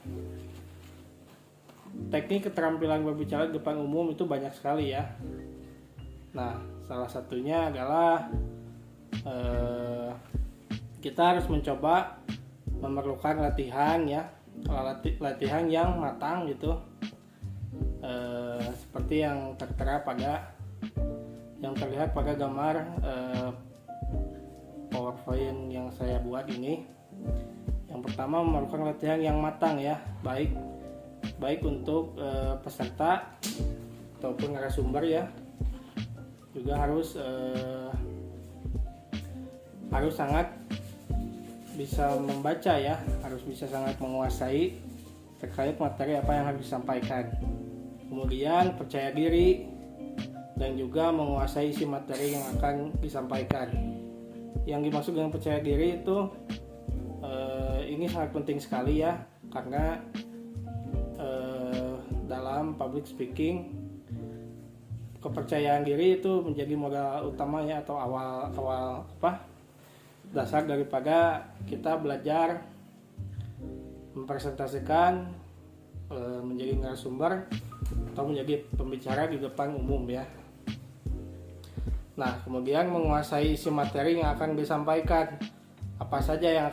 Teknik keterampilan berbicara di depan umum itu banyak sekali ya. Nah, salah satunya adalah kita harus mencoba memerlukan latihan ya, latihan yang matang gitu, seperti yang tertera pada yang terlihat pada gambar PowerPoint yang saya buat ini. Yang pertama memerlukan latihan yang matang ya, baik untuk peserta ataupun narasumber ya. Juga harus sangat bisa membaca ya, harus bisa sangat menguasai terkait materi apa yang harus disampaikan. Kemudian percaya diri dan juga menguasai isi materi yang akan disampaikan. Yang dimaksud dengan percaya diri itu ini sangat penting sekali ya, karena dalam public speaking kepercayaan diri itu menjadi modal utamanya atau awal dasar daripada kita belajar mempresentasikan menjadi narasumber atau menjadi pembicara di depan umum ya. Nah, kemudian menguasai isi materi yang akan disampaikan. Apa saja yang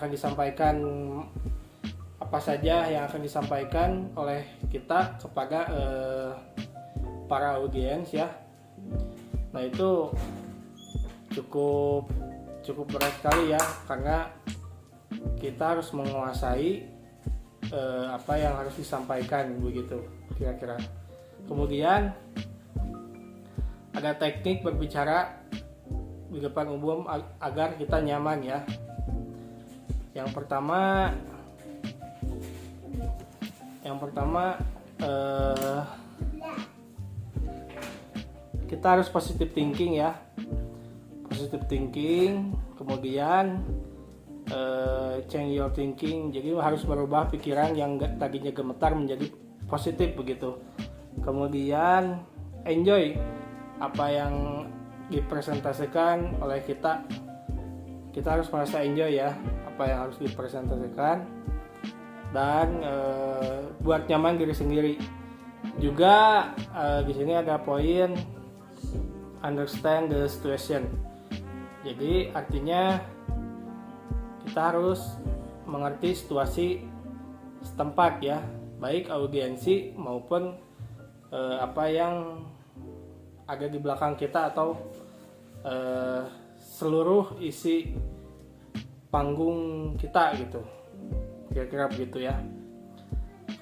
akan disampaikan oleh kita kepada para audiens ya. Nah, itu cukup berat sekali ya, karena kita harus menguasai apa yang harus disampaikan begitu kira-kira. Kemudian ada teknik berbicara di depan umum agar kita nyaman ya. Yang pertama kita harus positive thinking ya. Positive thinking, kemudian change your thinking. Jadi harus merubah pikiran yang tadinya gemetar menjadi positif begitu. Kemudian enjoy apa yang dipresentasikan oleh kita. Kita harus merasa enjoy ya apa yang harus dipresentasikan, dan buat nyaman diri sendiri. Juga di sini ada poin understand the situation. Jadi artinya kita harus mengerti situasi setempat ya, baik audiensi maupun apa yang ada di belakang kita atau seluruh isi panggung kita gitu. Kira-kira begitu ya.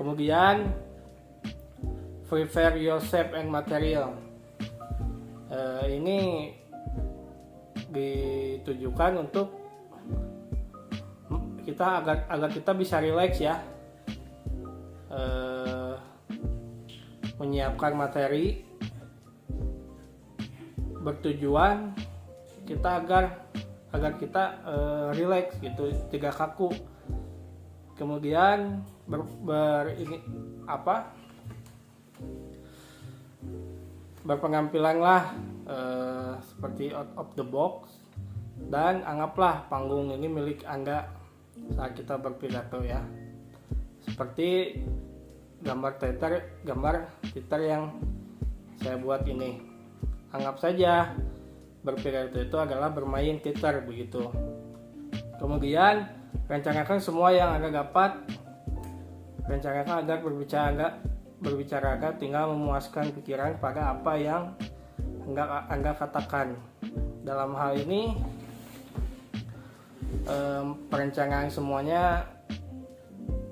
Kemudian prepare yourself and material. Ini ditujukan untuk kita agar kita bisa rileks ya, menyiapkan materi bertujuan kita agar kita rileks gitu, tidak kaku. Kemudian berpenampilan lah seperti out of the box, dan anggaplah panggung ini milik Anda saat kita berpidato ya. Seperti gambar Twitter yang saya buat ini. Anggap saja berpidato itu adalah bermain Twitter begitu. Kemudian rencanakan semua yang Anda dapat. Rencanakan agar berbicara agar tinggal memuaskan pikiran pada apa yang Anda katakan. Dalam hal ini perencanaan semuanya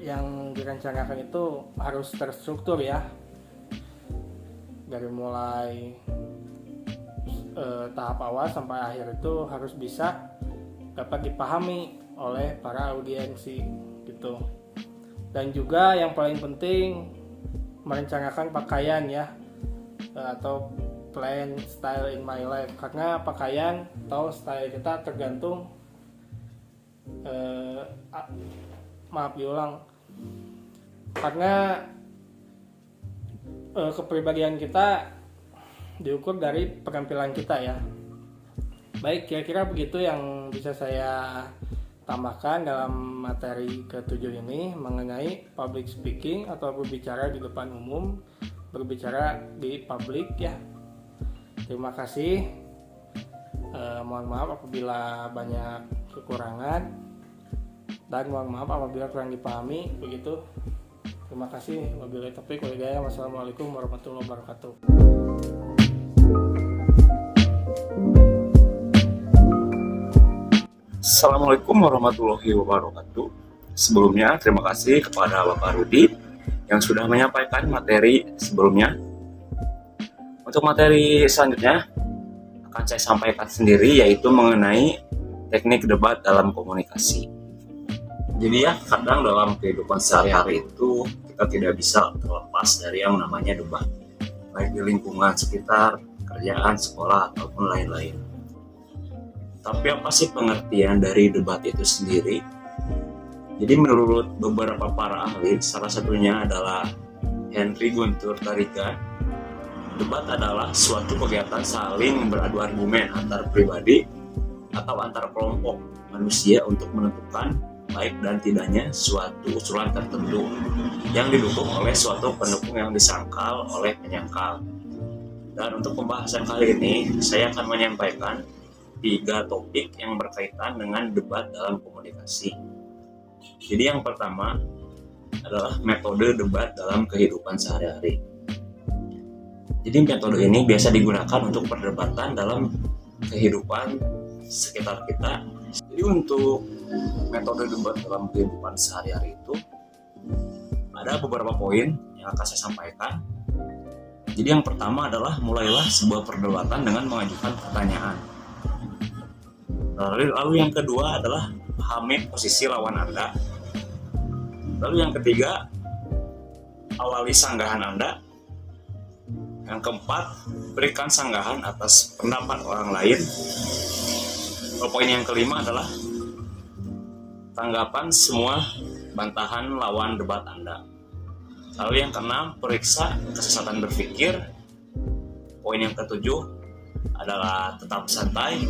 yang direncanakan itu harus terstruktur ya, dari mulai tahap awal sampai akhir itu harus bisa dapat dipahami oleh para audiensi gitu. Dan juga yang paling penting merencanakan pakaian ya, atau plan style in my life, karena pakaian atau style kita tergantung karena kepribadian kita diukur dari penampilan kita ya. Baik, kira-kira begitu yang bisa saya tambahkan dalam materi ke-7 ini mengenai public speaking atau berbicara di depan umum, berbicara di publik ya. Terima kasih. Mohon maaf apabila banyak kekurangan, dan mohon maaf apabila kurang dipahami begitu. Terima kasih. Wabillahi taufiq wal hidayah. Wassalamualaikum warahmatullahi wabarakatuh. Assalamualaikum warahmatullahi wabarakatuh. Sebelumnya terima kasih kepada Bapak Rudi yang sudah menyampaikan materi sebelumnya. Untuk materi selanjutnya akan saya sampaikan sendiri, yaitu mengenai teknik debat dalam komunikasi. Jadi ya, kadang dalam kehidupan sehari-hari itu kita tidak bisa terlepas dari yang namanya debat, baik di lingkungan sekitar, kerjaan, sekolah, ataupun lain-lain. Tapi apa sih pengertian dari debat itu sendiri? Jadi menurut beberapa para ahli, salah satunya adalah Henry Guntur Tariga, debat adalah suatu kegiatan saling beradu argumen antar pribadi atau antar kelompok manusia untuk menentukan baik dan tidaknya suatu usulan tertentu yang didukung oleh suatu pendukung yang disangkal oleh penyangkal. Dan untuk pembahasan kali ini, saya akan menyampaikan 3 topik yang berkaitan dengan debat dalam komunikasi. Jadi yang pertama adalah metode debat dalam kehidupan sehari-hari. Jadi metode ini biasa digunakan untuk perdebatan dalam kehidupan sekitar kita. Jadi untuk metode debat dalam kehidupan sehari-hari itu ada beberapa poin yang akan saya sampaikan. Jadi yang pertama adalah mulailah sebuah perdebatan dengan mengajukan pertanyaan. Lalu yang kedua adalah pahami posisi lawan Anda. Lalu yang ketiga, awali sanggahan Anda. Yang keempat, berikan sanggahan atas pendapat orang lain. Poin yang kelima adalah tanggapan semua bantahan lawan debat Anda. Lalu yang keenam, periksa kesesatan berpikir. Poin yang ketujuh adalah tetap santai.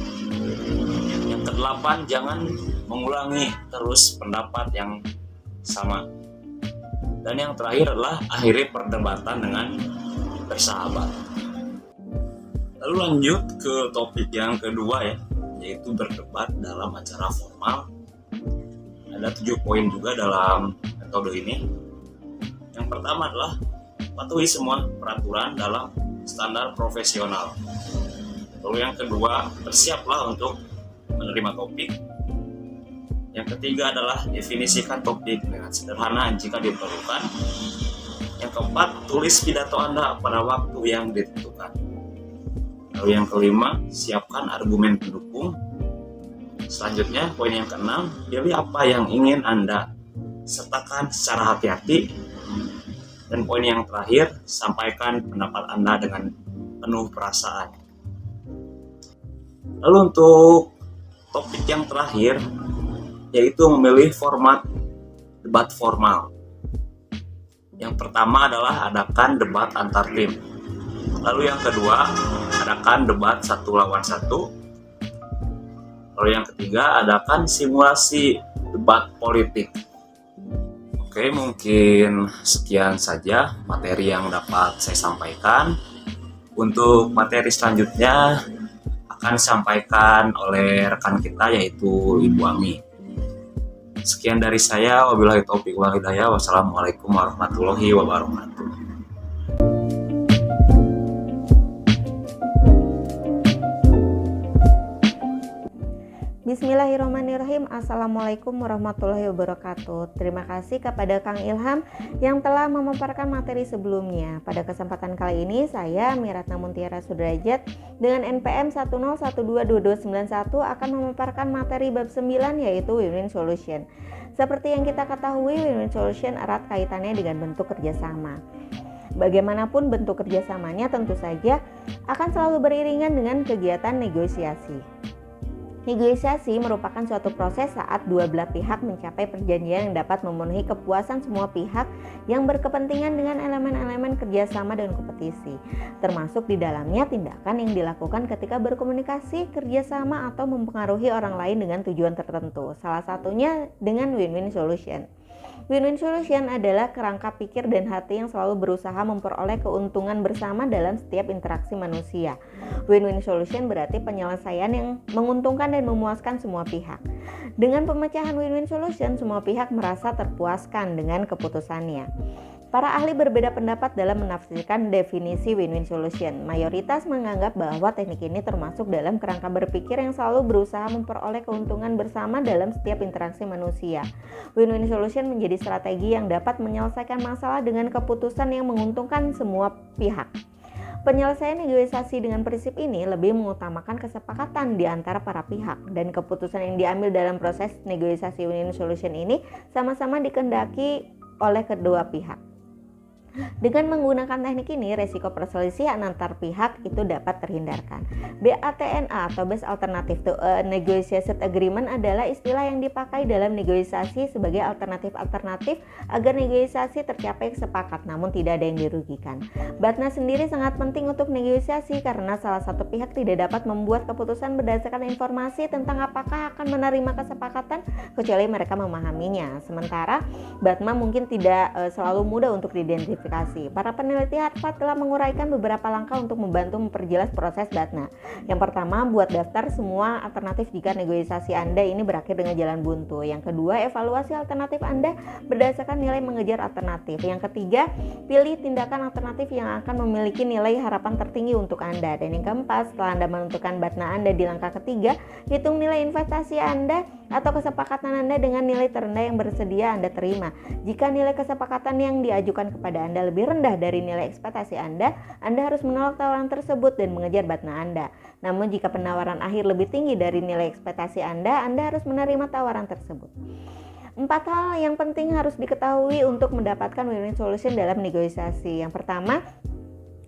Yang kedelapan, jangan mengulangi terus pendapat yang sama. Dan yang terakhir adalah akhiri perdebatan dengan bersahabat. Lalu lanjut ke topik yang kedua ya, yaitu berdebat dalam acara formal. Ada 7 poin juga dalam metode ini. Yang pertama adalah patuhi semua peraturan dalam standar profesional. Lalu yang kedua, bersiaplah untuk menerima topik. Yang ketiga adalah definisikan topik dengan sederhana jika diperlukan. Yang keempat, tulis pidato Anda pada waktu yang ditentukan. Lalu yang kelima, siapkan argumen pendukung. Selanjutnya, poin yang keenam, pilih apa yang ingin Anda sertakan secara hati-hati. Dan poin yang terakhir, sampaikan pendapat Anda dengan penuh perasaan. Lalu untuk topik yang terakhir, yaitu memilih format debat formal. Yang pertama adalah adakan debat antar tim. Lalu yang kedua, adakan debat 1 lawan 1. Lalu yang ketiga, adakan simulasi debat politik. Oke, mungkin sekian saja materi yang dapat saya sampaikan. Untuk materi selanjutnya akan disampaikan oleh rekan kita, yaitu Ibu Ami. Sekian dari saya, wabillahi taufiq wal hidayah. Wassalamualaikum warahmatullahi wabarakatuh. Bismillahirrahmanirrahim. Assalamualaikum warahmatullahi wabarakatuh. Terima kasih kepada Kang Ilham yang telah memaparkan materi sebelumnya. Pada kesempatan kali ini saya Miratna Muntiara Sudrajat dengan NPM 1012291 akan memaparkan materi bab 9, yaitu win-win solution. Seperti yang kita ketahui, win-win solution erat kaitannya dengan bentuk kerjasama. Bagaimanapun bentuk kerjasamanya tentu saja akan selalu beriringan dengan kegiatan negosiasi. Negosiasi merupakan suatu proses saat dua belah pihak mencapai perjanjian yang dapat memenuhi kepuasan semua pihak yang berkepentingan dengan elemen-elemen kerjasama dan kompetisi, termasuk di dalamnya tindakan yang dilakukan ketika berkomunikasi, kerjasama, atau mempengaruhi orang lain dengan tujuan tertentu, salah satunya dengan win-win solution. Win-win solution adalah kerangka pikir dan hati yang selalu berusaha memperoleh keuntungan bersama dalam setiap interaksi manusia. Win-win solution berarti penyelesaian yang menguntungkan dan memuaskan semua pihak. Dengan pemecahan win-win solution, semua pihak merasa terpuaskan dengan keputusannya. Para ahli berbeda pendapat dalam menafsirkan definisi win-win solution. Mayoritas menganggap bahwa teknik ini termasuk dalam kerangka berpikir yang selalu berusaha memperoleh keuntungan bersama dalam setiap interaksi manusia. Win-win solution menjadi strategi yang dapat menyelesaikan masalah dengan keputusan yang menguntungkan semua pihak. Penyelesaian negosiasi dengan prinsip ini lebih mengutamakan kesepakatan di antara para pihak, dan keputusan yang diambil dalam proses negosiasi win-win solution ini sama-sama dikehendaki oleh kedua pihak. Dengan menggunakan teknik ini, resiko perselisihan antar pihak itu dapat terhindarkan. BATNA atau Best Alternative to a Negotiated Agreement adalah istilah yang dipakai dalam negosiasi sebagai alternatif agar negosiasi tercapai sepakat namun tidak ada yang dirugikan. BATNA sendiri sangat penting untuk negosiasi karena salah satu pihak tidak dapat membuat keputusan berdasarkan informasi tentang apakah akan menerima kesepakatan kecuali mereka memahaminya. Sementara BATNA mungkin tidak selalu mudah untuk diidentifikasi. Para peneliti Harvard telah menguraikan beberapa langkah untuk membantu memperjelas proses BATNA. Yang pertama, buat daftar semua alternatif jika negosiasi Anda ini berakhir dengan jalan buntu. Yang kedua, evaluasi alternatif Anda berdasarkan nilai mengejar alternatif. Yang ketiga, pilih tindakan alternatif yang akan memiliki nilai harapan tertinggi untuk Anda. Dan yang keempat, setelah Anda menentukan BATNA Anda di langkah ketiga, hitung nilai investasi Anda atau kesepakatan Anda dengan nilai terendah yang bersedia Anda terima. Jika nilai kesepakatan yang diajukan kepada Anda lebih rendah dari nilai ekspektasi Anda harus menolak tawaran tersebut dan mengejar batna Anda. Namun jika penawaran akhir lebih tinggi dari nilai ekspektasi Anda harus menerima tawaran tersebut. 4 hal yang penting harus diketahui untuk mendapatkan win-win solution dalam negosiasi. Yang pertama,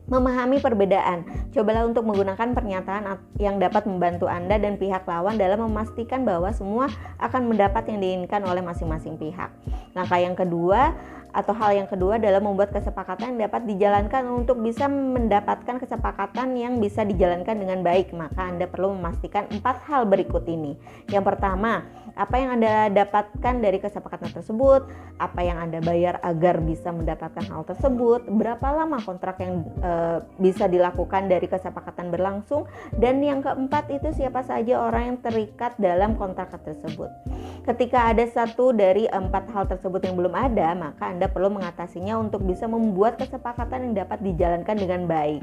memahami perbedaan. Cobalah untuk menggunakan pernyataan yang dapat membantu Anda dan pihak lawan dalam memastikan bahwa semua akan mendapat yang diinginkan oleh masing-masing pihak. Langkah yang kedua atau hal yang kedua adalah membuat kesepakatan yang dapat dijalankan. Untuk bisa mendapatkan kesepakatan yang bisa dijalankan dengan baik, maka Anda perlu memastikan 4 hal berikut ini. Yang pertama, apa yang Anda dapatkan dari kesepakatan tersebut, apa yang Anda bayar agar bisa mendapatkan hal tersebut, berapa lama kontrak yang bisa dilakukan dari kesepakatan berlangsung, dan yang keempat itu siapa saja orang yang terikat dalam kontrak tersebut. Ketika ada satu dari 4 hal tersebut yang belum ada, maka Anda perlu mengatasinya untuk bisa membuat kesepakatan yang dapat dijalankan dengan baik.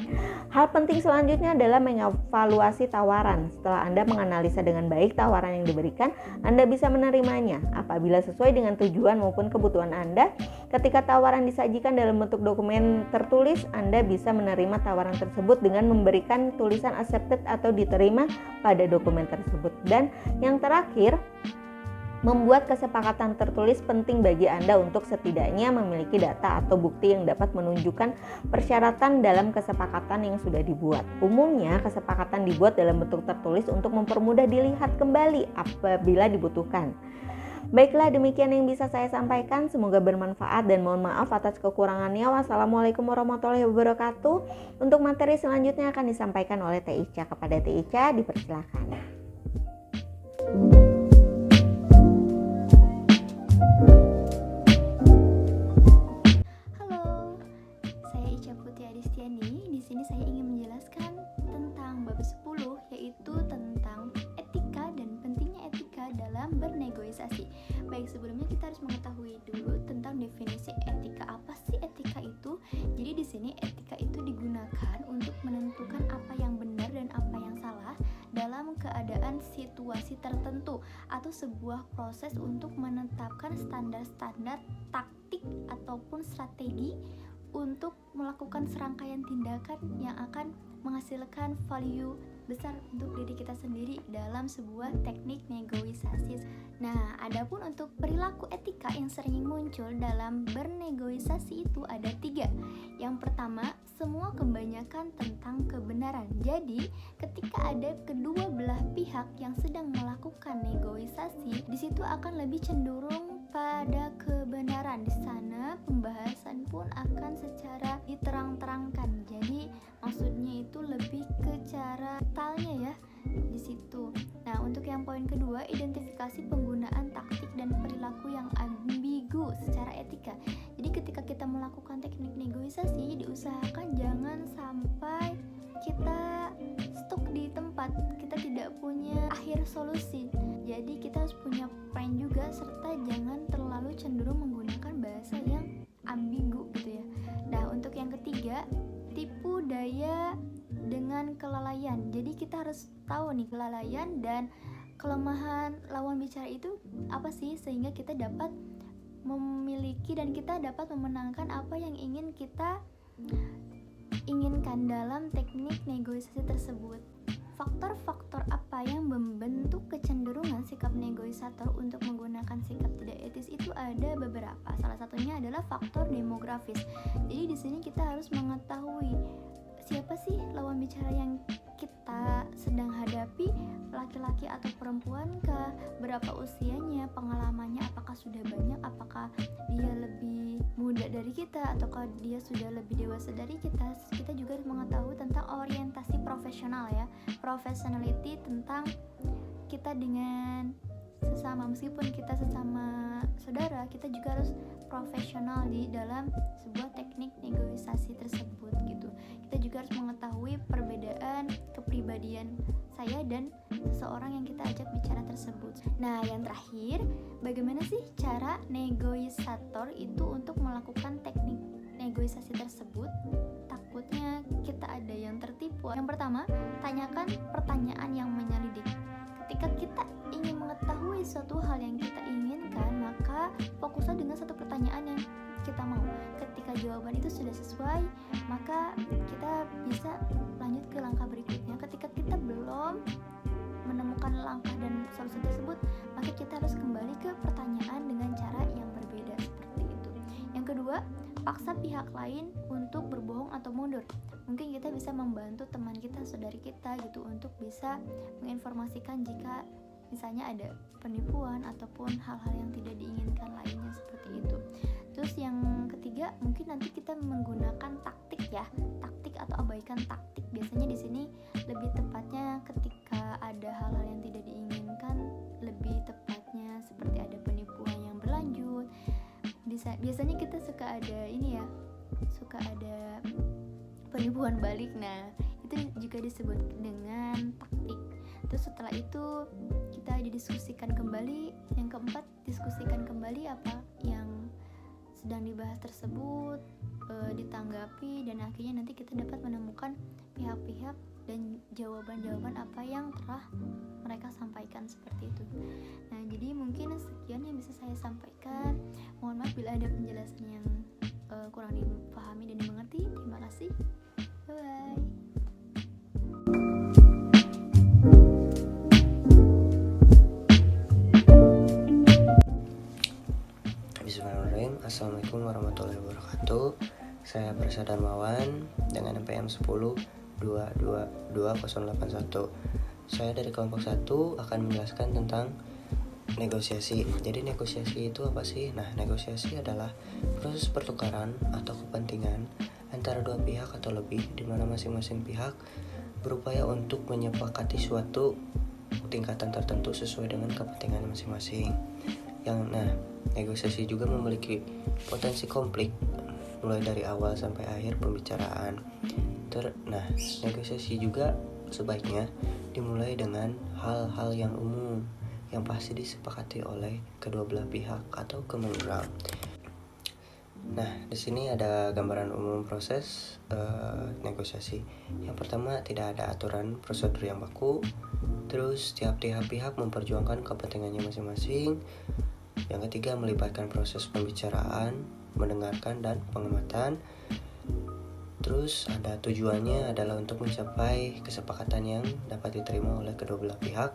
Hal penting selanjutnya adalah mengevaluasi tawaran. Setelah Anda menganalisa dengan baik tawaran yang diberikan, Anda bisa menerimanya. Apabila sesuai dengan tujuan maupun kebutuhan Anda, ketika tawaran disajikan dalam bentuk dokumen tertulis, Anda bisa menerima tawaran tersebut dengan memberikan tulisan accepted atau diterima pada dokumen tersebut. Dan yang terakhir, membuat kesepakatan tertulis penting bagi Anda untuk setidaknya memiliki data atau bukti yang dapat menunjukkan persyaratan dalam kesepakatan yang sudah dibuat. Umumnya, kesepakatan dibuat dalam bentuk tertulis untuk mempermudah dilihat kembali apabila dibutuhkan. Baiklah, demikian yang bisa saya sampaikan. Semoga bermanfaat dan mohon maaf atas kekurangannya. Wassalamualaikum warahmatullahi wabarakatuh. Untuk materi selanjutnya akan disampaikan oleh Teh Ica. Kepada Teh Ica, dipersilakan. Halo, saya Ica Putri Adistiani. Di sini saya ingin menjelaskan tentang bab 10, yaitu tentang etika dan pentingnya etika dalam bernegosiasi. Baik, sebelumnya kita harus mengetahui dulu tentang definisi etika. Apa sih etika itu? Jadi di sini etika itu digunakan untuk menentukan apa yang benar dan apa yang salah dalam keadaan situasi tertentu atau sebuah proses untuk menetapkan standar-standar taktik ataupun strategi untuk melakukan serangkaian tindakan yang akan menghasilkan value besar untuk diri kita sendiri dalam sebuah teknik negosiasi. Nah, adapun untuk perilaku etika yang sering muncul dalam bernegosiasi itu ada 3. Yang pertama, semua kebanyakan tentang kebenaran. Jadi, ketika ada kedua belah pihak yang sedang melakukan negosiasi, di situ akan lebih cenderung pada kebenaran. Di sana pembahasan pun akan secara diterang-terangkan. Jadi, maksudnya itu lebih ke cara detailnya ya di situ. Nah, untuk yang poin kedua, identifikasi penggunaan taktik dan perilaku yang ambigu secara etika. Jadi ketika kita melakukan teknik negosiasi, diusahakan jangan sampai kita stuck di tempat, kita tidak punya akhir solusi. Jadi kita harus punya plan juga, serta jangan terlalu cenderung menggunakan bahasa yang ambigu gitu ya. Nah, untuk yang ketiga, tipu daya dengan kelalaian. Jadi kita harus tahu nih kelalaian dan kelemahan lawan bicara itu apa sih, sehingga kita dapat memiliki dan kita dapat memenangkan apa yang ingin kita inginkan dalam teknik negosiasi tersebut. Faktor-faktor apa yang membentuk kecenderungan sikap negosiator untuk menggunakan sikap tidak etis itu ada beberapa. Salah satunya adalah faktor demografis. Jadi di sini kita harus mengetahui siapa sih lawan bicara yang kita sedang hadapi, laki-laki atau perempuan kah, berapa usianya, pengalamannya apakah sudah banyak, apakah dia lebih muda dari kita ataukah dia sudah lebih dewasa dari kita. Kita juga harus mengetahui tentang orientasi profesional ya, professionality tentang kita dengan sesama, meskipun kita sesama saudara, kita juga harus profesional di dalam sebuah teknik negosiasi tersebut gitu. Kita juga harus mengetahui perbedaan kepribadian saya dan seseorang yang kita ajak bicara tersebut. Nah, yang terakhir, bagaimana sih cara negosiator itu untuk melakukan teknik negosiasi tersebut? Takutnya kita ada yang tertipu. Yang pertama, tanyakan pertanyaan yang menyelidik. Ketika kita ingin mengetahui suatu hal yang kita inginkan, maka fokuslah dengan satu pertanyaan yang kita mau. Ketika jawaban itu sudah sesuai, maka kita bisa lanjut ke langkah berikutnya. Ketika kita belum menemukan langkah dan solusi tersebut, maka kita harus kembali ke pertanyaan dengan cara yang berbeda, seperti itu. Yang kedua, paksa pihak lain untuk berbohong atau mundur. Mungkin kita bisa membantu teman kita, saudari kita gitu, untuk bisa menginformasikan jika misalnya ada penipuan ataupun hal-hal yang tidak diinginkan lainnya, seperti itu. Terus yang ketiga, mungkin nanti kita menggunakan taktik atau abaikan taktik. Biasanya di sini lebih tepatnya ketika ada hal-hal yang tidak diinginkan, lebih tepatnya seperti ada penipuan yang berlanjut. Biasanya kita suka ada penipuan balik. Nah, itu juga disebut dengan taktik. Terus setelah itu kita didiskusikan kembali. Yang keempat, diskusikan kembali apa yang sedang dibahas tersebut, ditanggapi, dan akhirnya nanti kita dapat menemukan pihak-pihak dan jawaban-jawaban apa yang telah mereka sampaikan, seperti itu. Nah, jadi mungkin sekian yang bisa saya sampaikan. Mohon maaf bila ada penjelasan yang kurang dipahami dan dimengerti. Terima kasih. Bye. Bismillahirrahmanirrahim. Assalamualaikum warahmatullahi wabarakatuh. Saya Prasa Darmawan dengan NPM 10222081. Saya dari kelompok 1 akan menjelaskan tentang negosiasi. Jadi negosiasi itu apa sih? Nah, negosiasi adalah proses pertukaran atau kepentingan antara dua pihak atau lebih, di mana masing-masing pihak berupaya untuk menyepakati suatu tingkatan tertentu sesuai dengan kepentingan masing-masing. Negosiasi juga memiliki potensi konflik mulai dari awal sampai akhir pembicaraan. Negosiasi juga sebaiknya dimulai dengan hal-hal yang umum yang pasti disepakati oleh kedua belah pihak atau common ground. Nah, di sini ada gambaran umum proses negosiasi. Yang pertama, tidak ada aturan prosedur yang baku. Terus, tiap pihak memperjuangkan kepentingannya masing-masing. Yang ketiga, melibatkan proses pembicaraan, mendengarkan, dan pengamatan. Terus, ada tujuannya adalah untuk mencapai kesepakatan yang dapat diterima oleh kedua belah pihak.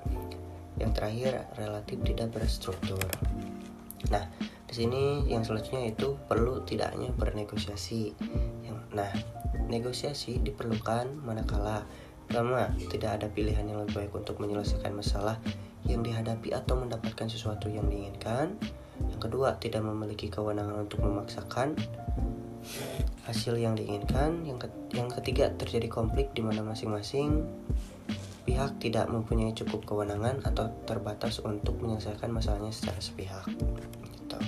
Yang terakhir, relatif tidak berstruktur. Nah, di sini yang selanjutnya itu perlu tidaknya bernegosiasi. Negosiasi diperlukan manakala pertama, tidak ada pilihan yang lebih baik untuk menyelesaikan masalah yang dihadapi atau mendapatkan sesuatu yang diinginkan. Yang kedua, tidak memiliki kewenangan untuk memaksakan hasil yang diinginkan. Yang ketiga, terjadi konflik di mana masing-masing pihak tidak mempunyai cukup kewenangan atau terbatas untuk menyelesaikan masalahnya secara sepihak. Gitu.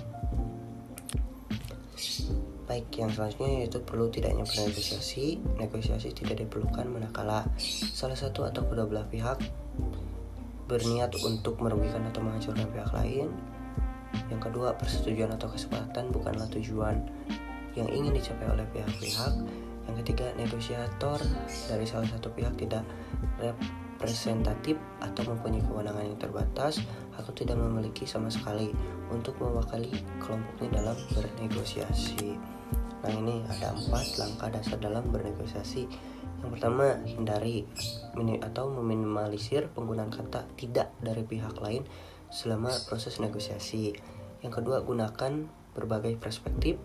Baik, yang selanjutnya yaitu perlu tidaknya bernegosiasi. Negosiasi tidak diperlukan manakala salah satu atau kedua belah pihak berniat untuk merugikan atau menghancurkan pihak lain. Yang kedua, persetujuan atau kesepakatan bukanlah tujuan yang ingin dicapai oleh pihak-pihak. Yang ketiga, negosiator dari salah satu pihak tidak representatif atau mempunyai kewenangan yang terbatas atau tidak memiliki sama sekali untuk mewakili kelompoknya dalam bernegosiasi. Nah, ini ada 4 langkah dasar dalam bernegosiasi. Yang pertama, hindari atau meminimalisir penggunaan kata tidak dari pihak lain selama proses negosiasi. Yang kedua, gunakan berbagai perspektif.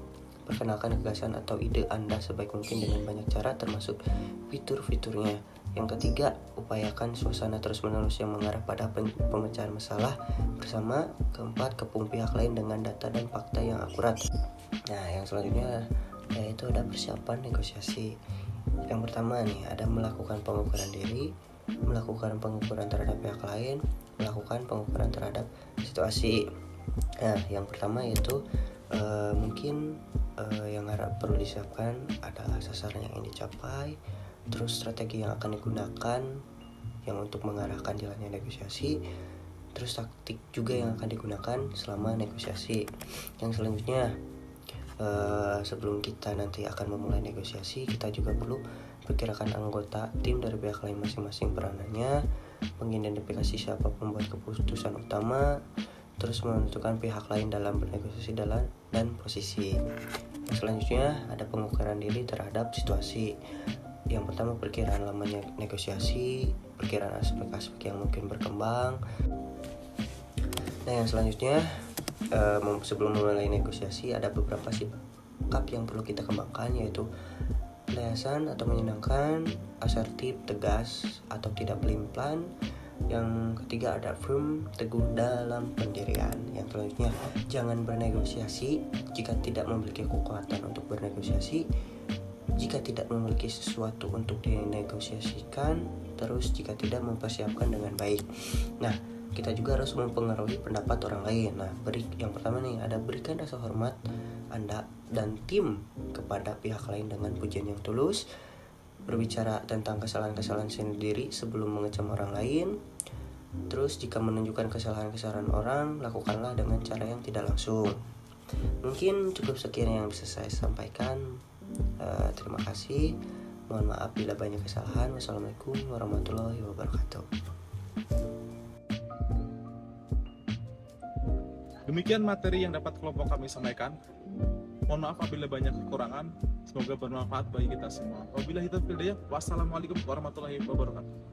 Perkenalkan gagasan atau ide Anda sebaik mungkin dengan banyak cara, termasuk fitur-fiturnya. Yang ketiga, upayakan suasana terus-menerus yang mengarah pada pemecahan masalah bersama. Keempat, kepung pihak lain dengan data dan fakta yang akurat. Nah, yang selanjutnya yaitu ada persiapan negosiasi. Yang pertama nih, ada melakukan pengukuran diri, melakukan pengukuran terhadap pihak lain, melakukan pengukuran terhadap situasi. Nah, yang pertama yaitu mungkin yang perlu disiapkan adalah sasaran yang ingin dicapai, terus strategi yang akan digunakan yang untuk mengarahkan jalannya negosiasi, terus taktik juga yang akan digunakan selama negosiasi. Yang selanjutnya, sebelum kita nanti akan memulai negosiasi, kita juga perlu perkirakan anggota tim dari pihak lain masing-masing peranannya, mengidentifikasi siapa pembuat keputusan utama, terus menentukan pihak lain dalam bernegosiasi dan posisi. Yang selanjutnya ada pengukuran diri terhadap situasi. Yang pertama, perkiraan lamanya negosiasi, perkiraan aspek-aspek yang mungkin berkembang. Nah, yang selanjutnya sebelum memulai negosiasi ada beberapa sikap yang perlu kita kembangkan, yaitu pelihasaan atau menyenangkan, asertif, tegas atau tidak pelin-pelan. Yang ketiga ada firm, teguh dalam pendirian. Yang selanjutnya, jangan bernegosiasi jika tidak memiliki kekuatan untuk bernegosiasi, jika tidak memiliki sesuatu untuk dinegosiasikan, terus jika tidak mempersiapkan dengan baik. Nah, kita juga harus mempengaruhi pendapat orang lain. Nah, yang pertama nih, ada berikan rasa hormat Anda dan tim kepada pihak lain dengan pujian yang tulus. Berbicara tentang kesalahan-kesalahan sendiri sebelum mengecam orang lain. Terus jika menunjukkan kesalahan-kesalahan orang, lakukanlah dengan cara yang tidak langsung. Mungkin cukup sekian yang bisa saya sampaikan. Terima kasih. Mohon maaf bila banyak kesalahan. Wassalamualaikum warahmatullahi wabarakatuh. Demikian materi yang dapat kelompok kami sampaikan. Mohon maaf apabila banyak kekurangan. Semoga bermanfaat bagi kita semua. Wabillahi taufiq wal hidayah. Wassalamualaikum warahmatullahi wabarakatuh.